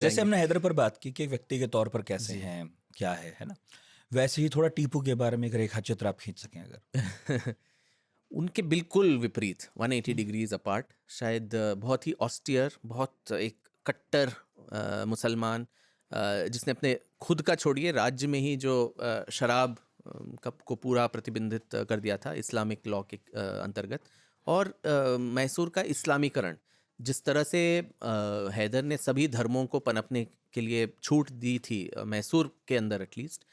जैसे जाएंगे। हमने हैदर पर बात की कि व्यक्ति के तौर पर कैसे जी। हैं, क्या है ना? वैसे ही थोड़ा टीपू के बारे में एक रेखा चित्र आप खींच सकें अगर। उनके बिल्कुल विपरीत 180 हुँ। Degrees apart. शायद बहुत ही ऑस्टियर, बहुत एक कट्टर मुसलमान, जिसने अपने खुद का छोड़िए राज्य में ही जो शराब कप को पूरा प्रतिबंधित कर दिया था इस्लामिक लॉ के अंतर्गत। और मैसूर का इस्लामीकरण, जिस तरह से हैदर ने सभी धर्मों को पनपने के लिए छूट दी थी मैसूर के अंदर एटलीस्ट,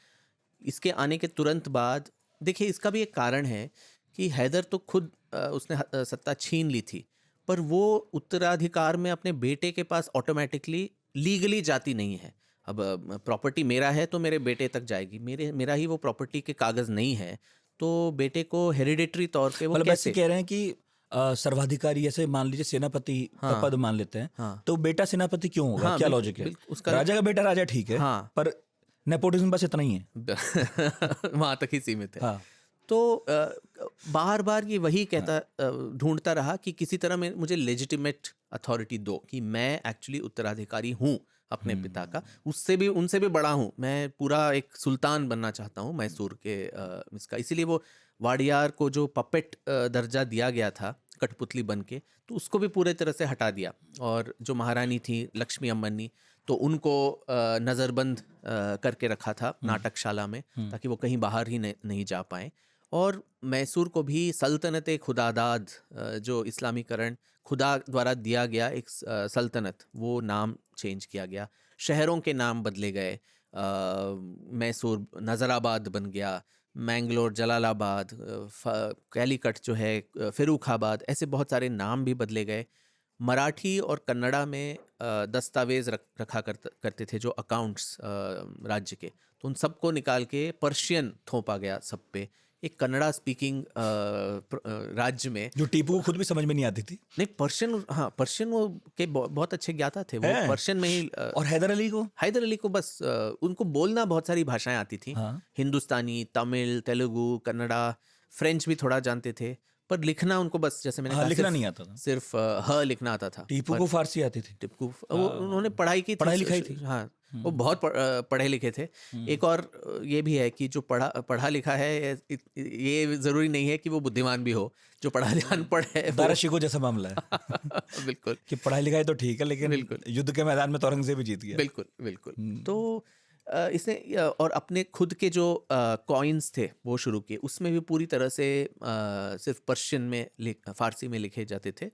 इसके आने के तुरंत बाद देखिए इसका भी एक कारण है कि हैदर तो खुद उसने सत्ता छीन ली थी, पर वो उत्तराधिकार में अपने बेटे के पास ऑटोमेटिकली लीगली जाती नहीं है। अब प्रॉपर्टी मेरा है तो मेरे बेटे तक जाएगी, मेरा ही वो प्रॉपर्टी के कागज़ नहीं है, तो बेटे को हेरिडेटरी तौर पे वो मतलब ऐसे कैसे। कह रहे हैं कि सर्वाधिकारी ऐसे मान लीजिए सेनापति का हाँ, पद मान लेते हैं, हाँ, तो बेटा सेनापति क्यों होगा? हाँ, क्या लॉजिक है? बिल्कुल उसका राजा का बेटा राजा ठीक है, हाँ। पर नेपोटिज्म बस इतना ही है। वहाँ तक ही सीमित है। हाँ, तो बार बार ये वही हाँ। ढूंढता रहा कि किसी तरह में मुझे लेजिटिमेट अथॉरिटी दो, कि मैं एक्चुअली उत्तराधिकारी हूँ अपने पिता का, उससे भी उनसे भी बड़ा हूँ, मैं पूरा एक सुल्तान बनना चाहता हूँ मैसूर के इसका। इसीलिए वो वाडियार को जो पपेट दर्जा दिया गया था कठपुतली बन के, तो उसको भी पूरे तरह से हटा दिया। और जो महारानी थी लक्ष्मी अम्मनी, तो उनको नज़रबंद करके रखा था नाटकशाला में, ताकि वो कहीं बाहर ही नहीं जा पाएँ। और मैसूर को भी सल्तनत खुदादाद, जो इस्लामीकरण खुदा द्वारा दिया गया एक सल्तनत, वो नाम चेंज किया गया, शहरों के नाम बदले गए। मैसूर नज़राबाद बन गया, मैंगलोर जलालाबाद, कैलीकट जो है फ़िरूखाबाद, ऐसे बहुत सारे नाम भी बदले गए। मराठी और कन्नड़ा में दस्तावेज़ रखा करते थे जो अकाउंट्स राज्य के, तो उन सबको निकाल के पर्शियन थोपा गया सब पे। एक कन्नड़ा स्पीकिंग राज्य में जो टीपू को खुद भी समझ में नहीं आती थी। नहीं, पर्शियन, हाँ पर्शियन वो के बहुत अच्छे ज्ञाता थे, वो है? पर्शियन में ही और हैदर अली को? हैदर अली को बस उनको बोलना बहुत सारी भाषाएं आती थी, हाँ। हिंदुस्तानी, तमिल, तेलुगु, कन्नड़ा, फ्रेंच भी थोड़ा जानते थे, पर लिखना उनको बस, जैसे मैंने हाँ, कहा, लिखना नहीं आता था। सिर्फ ह लिखना आता था। टीपू को फारसी आती थी। टिप्पू वो उन्होंने पढ़ाई की थी, पढ़ाई लिखाई थी। हाँ, वो बहुत पढ़े लिखे थे। एक और ये भी है कि जो पढ़ा लिखा है, ये ज़रूरी नहीं है कि वो बुद्धिमान भी हो। जो पढ़ा अनपढ़ है दारा शिकोह जैसा मामला है। बिल्कुल कि पढ़ाई लिखाई तो ठीक है, लेकिन बिल्कुल युद्ध के मैदान में तो औरंगजेब भी जीत गया। बिल्कुल बिल्कुल। तो इसने और अपने खुद के जो कॉइन्स थे वो शुरू किए, उसमें भी पूरी तरह से सिर्फ पर्शियन में फारसी में लिखे जाते थे।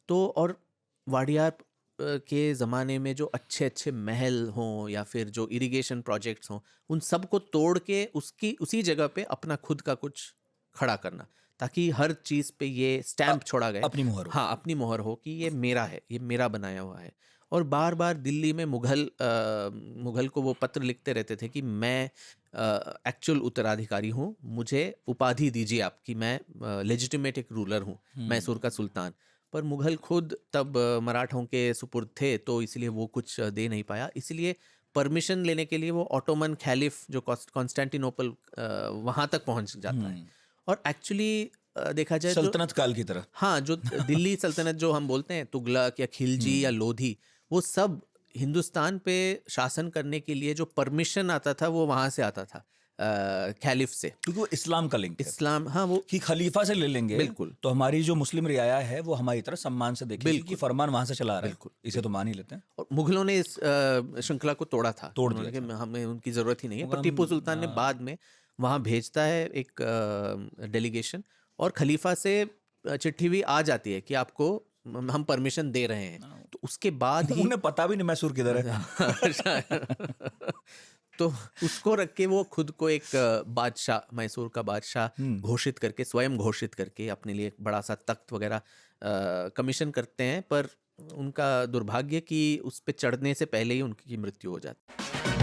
तो और वाडियार के ज़माने में जो अच्छे अच्छे महल हों या फिर जो इरिगेशन प्रोजेक्ट्स हों, उन सब को तोड़ के उसी जगह पे अपना खुद का कुछ खड़ा करना, ताकि हर चीज़ पे ये स्टैंप छोड़ा गया, अपनी मोहर हो। हाँ अपनी मोहर हो कि ये मेरा है, ये मेरा बनाया हुआ है। और बार बार दिल्ली में मुग़ल को वो पत्र लिखते रहते थे कि मैं एक्चुअल उत्तराधिकारी हूँ, मुझे उपाधि दीजिए आप कि मैं लेजिटिमेट एक रूलर हूँ, मैसूर का सुल्तान। पर मुग़ल खुद तब मराठों के सुपुर्द थे, तो इसलिए वो कुछ दे नहीं पाया। इसलिए परमिशन लेने के लिए वो ऑटोमन खलीफ जो कॉन्स्टेंटिनोपल वहाँ तक पहुँच जाता है। और एक्चुअली देखा जाए तो सल्तनत काल की तरह। हाँ, जो दिल्ली सल्तनत जो हम बोलते हैं, तुगलक या खिलजी या लोधी, वो सब हिंदुस्तान पे शासन करने के लिए जो परमिशन आता था वो वहाँ से आता था, खलीफ से। क्योंकि वो इस्लाम का लिंक है। इस्लाम, हाँ, वो कि खलीफा से ले लेंगे बिल्कुल, तो हमारी जो मुस्लिम रियाया है वो हमारी तरह सम्मान से देखेगी कि फरमान वहां से चला रहा है। बिल्कुल, इसे तो मान ही लेते हैं। और मुगलों ने इस श्रृंखला को तोड़ा था, तोड़ उन्होंने दिया कहा हमें उनकी ज़रूरत ही नहीं है। पर हम- टीपू सुल्तान ने बाद में वहाँ भेजता है एक डेलीगेशन, और खलीफा से चिट्ठी भी आ जाती है कि आपको हम परमिशन दे रहे हैं। तो उसके बाद ही उन्हें पता भी नहीं मैसूर किधर है। तो उसको रख के वो खुद को एक बादशाह, मैसूर का बादशाह घोषित करके, स्वयं घोषित करके अपने लिए एक बड़ा सा तख्त वगैरह कमीशन करते हैं। पर उनका दुर्भाग्य कि उस पे चढ़ने से पहले ही उनकी मृत्यु हो जाती है।